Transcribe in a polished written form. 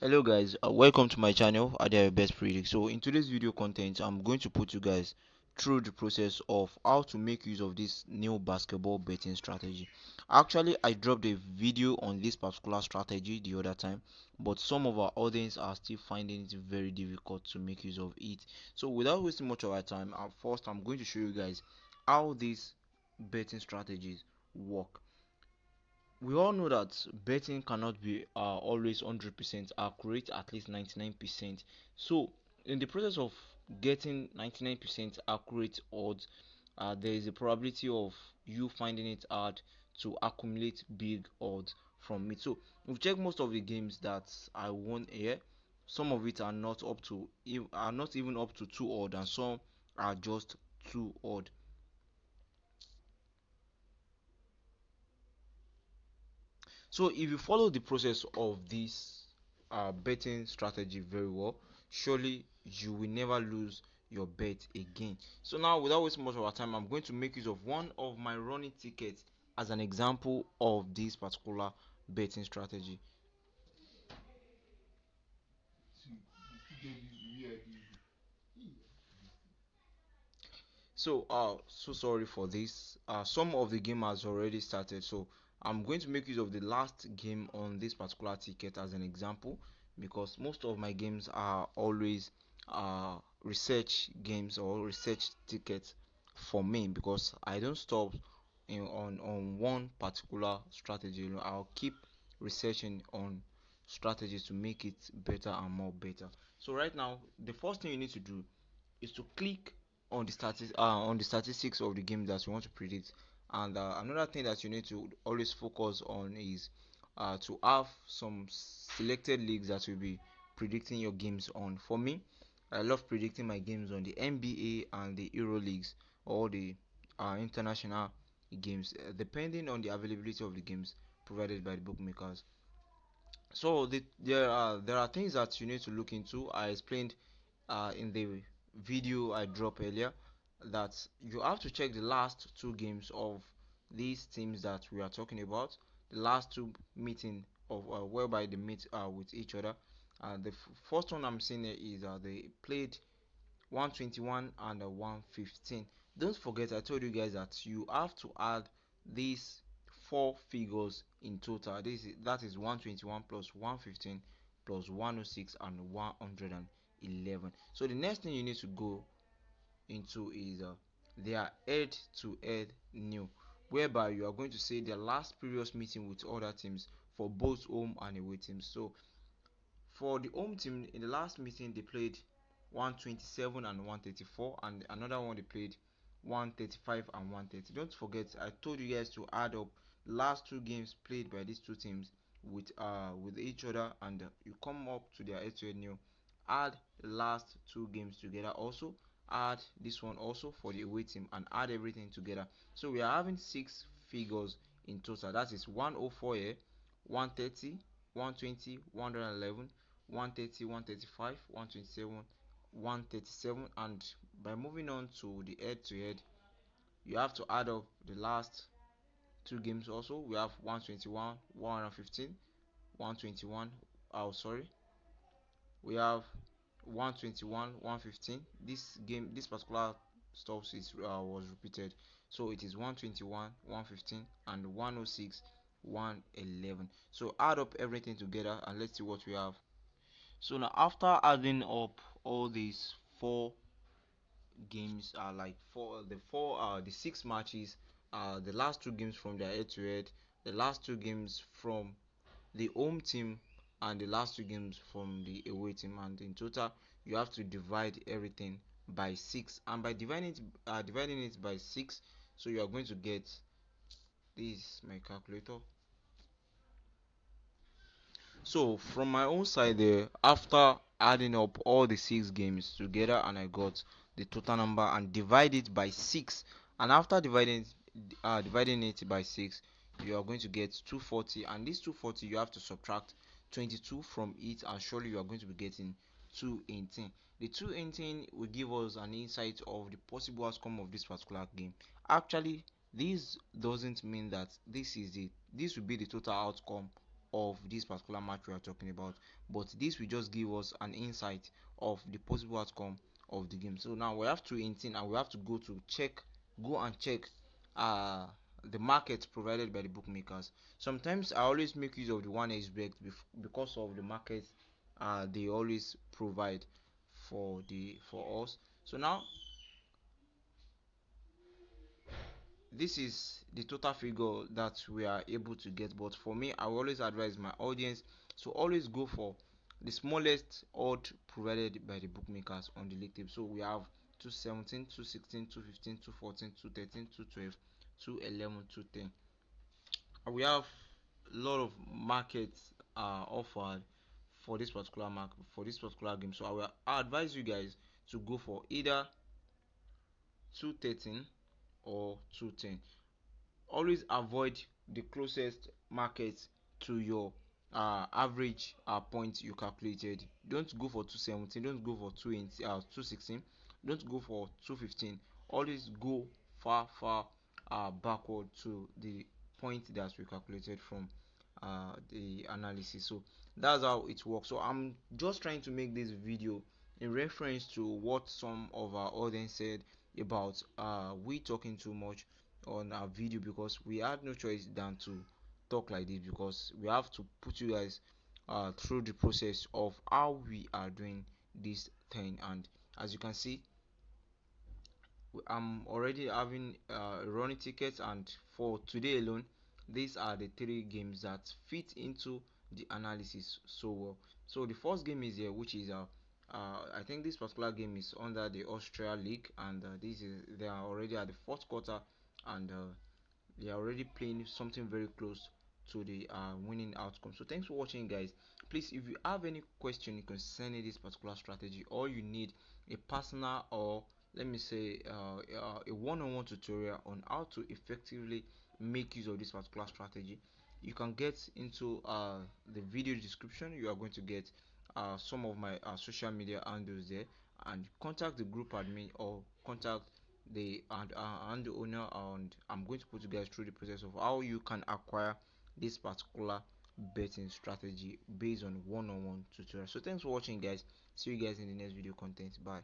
Hello guys, welcome to my channel Your Best Predict. So in today's video content, I'm going to put you guys through the process of how to make use of this new basketball betting strategy. Actually, I dropped a video on this particular strategy the other time, but some of our audience are still finding it very difficult to make use of it. So without wasting much of our time, first I'm going to show you guys how these betting strategies work. We all know that betting cannot be always 100% accurate, at least 99%. So in the process of getting 99% accurate odds, there is a probability of you finding it hard to accumulate big odds from it. So we've checked most of the games that I won here. Some of it are not up to are not even up to 2 odd, and some are just 2 odd. So if you follow the process of this betting strategy very well, surely you will never lose your bet again. So now, without wasting much of our time, I'm going to make use of one of my running tickets as an example of this particular betting strategy. So so sorry for this. Some of the game has already started, so I'm going to make use of the last game on this particular ticket as an example, because most of my games are always research games or research tickets for me, because I don't stop on one particular strategy. I'll keep researching on strategies to make it better and more better. So right now, the first thing you need to do is to click on the statistics of the game that you want to predict. And another thing that you need to always focus on is to have some selected leagues that will be predicting your games on. For me, I love predicting my games on the NBA and the Euro leagues, or the international games, depending on the availability of the games provided by the bookmakers. So there are things that you need to look into. I explained in the video I dropped earlier that you have to check the last two games of these teams that we are talking about, the last two meeting of whereby they meet with each other. The first one I'm seeing here is they played 121 and 115. Don't forget, I told you guys that you have to add these four figures in total. That is 121 plus 115 plus 106 and 111. So the next thing you need to go into is their head to head new, whereby you are going to say their last previous meeting with other teams for both home and away teams. So for the home team, in the last meeting they played 127 and 134, and another one they played 135 and 130. Don't forget, I told you guys to add up the last two games played by these two teams with each other, and you come up to their head-to-head new. Add the last two games together, also add this one also for the away team, and add everything together. So we are having six figures in total. That is 104 here, 130, 120, 111, 130, 135, 127, 137. And by moving on to the head to head, you have to add up the last two games also. We have 121, 115, 121. Oh, sorry, we have 121, 115. This particular stuff was repeated, so it is 121, 115, and 106, 111. So add up everything together and let's see what we have. So now, after adding up all these four games, are like the 6 matches, the last two games from their head to head, the last two games from the home team, and the last two games from the away team, and in total you have to divide everything by 6. And by dividing it by 6, so you are going to get this, my calculator. So from my own side there, after adding up all the 6 games together, and I got the total number and divide it by 6, and after dividing it by 6, you are going to get 240, and this 240 you have to subtract 22 from it, and surely you are going to be getting 218. The 218 will give us an insight of the possible outcome of this particular game. Actually, this doesn't mean that this will be the total outcome of this particular match we are talking about, but this will just give us an insight of the possible outcome of the game. So now we have to intend and we have to go and check uh the market provided by the bookmakers. Sometimes I always make use of the 1x bet because of the market they always provide for us. So now this is the total figure that we are able to get, but for me I will always advise my audience to always go for the smallest odd provided by the bookmakers on the league table. So we have 217, 216, 215, 214, 213, 212, 211, 210. We have a lot of markets offered for this particular game. So I advise you guys to go for either 213 or 210. Always avoid the closest market to your average point you calculated. Don't go for 217, don't go for 216, don't go for 215. Always go far backward to the point that we calculated from the analysis. So that's how it works. So I'm just trying to make this video in reference to what some of our audience said about we talking too much on our video, because we had no choice than to talk like this, because we have to put you guys through the process of how we are doing this thing. And as you can see, I'm already having running tickets, and for today alone these are the three games that fit into the analysis so well. So the first game is here, which is I think this particular game is under the Austria League, and they are already at the fourth quarter, and they are already playing something very close to the winning outcome. So thanks for watching, guys. Please, if you have any question concerning this particular strategy, or you need a personal, or let me say a one-on-one tutorial on how to effectively make use of this particular strategy, you can get into the video description. You are going to get some of my social media handles there, and contact the group admin or contact the owner, and I'm going to put you guys through the process of how you can acquire this particular betting strategy based on one-on-one tutorial. So thanks for watching, guys. See you guys in the next video content. Bye.